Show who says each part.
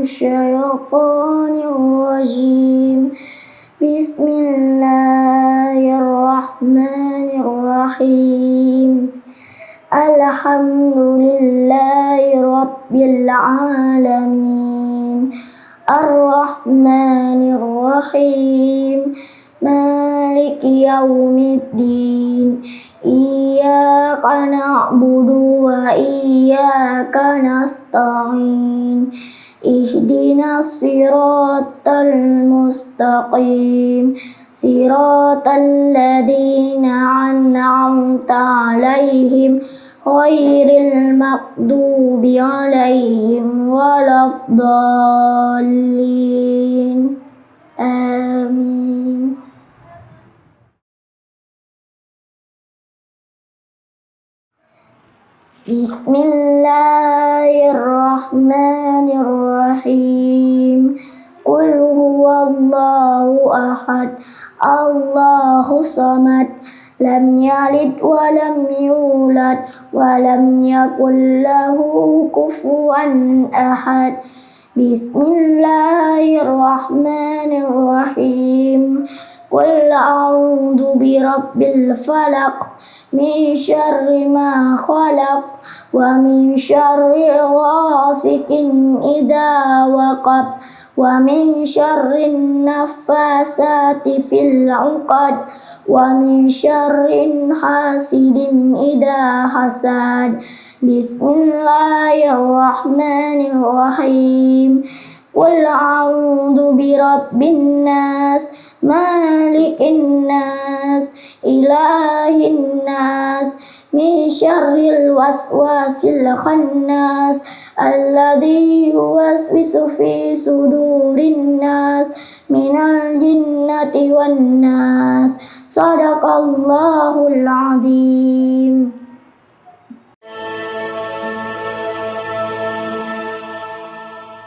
Speaker 1: الشيطان الرجيم. بسم الله الرحمن الرحيم. الحمد لله رب العالمين الرحمن الرحيم مالك يوم الدين إياك نعبد وإياك نستعين اهدنا الصراط المستقيم صراط الذين أنعمت عليهم غير المغضوب عليهم ولا الضالين آمين. بسم الله الرحمن الرحيم. قل هو الله أحد الله الصمد لم يلد ولم يولد ولم يكن له كفوا أحد. بسم الله الرحمن الرحيم. قل أعوذ برب الفلق من شر ما خلق ومن شر غاسق إذا وقب ومن شر النفاثات في العقد ومن شر حاسد إذا حسد. بسم الله الرحمن الرحيم. قل أعوذ برب الناس مالك الناس إله الناس من شر الوسواس الخناس الذي يوسوس في صدور الناس من الجنة والناس. صدق الله العظيم.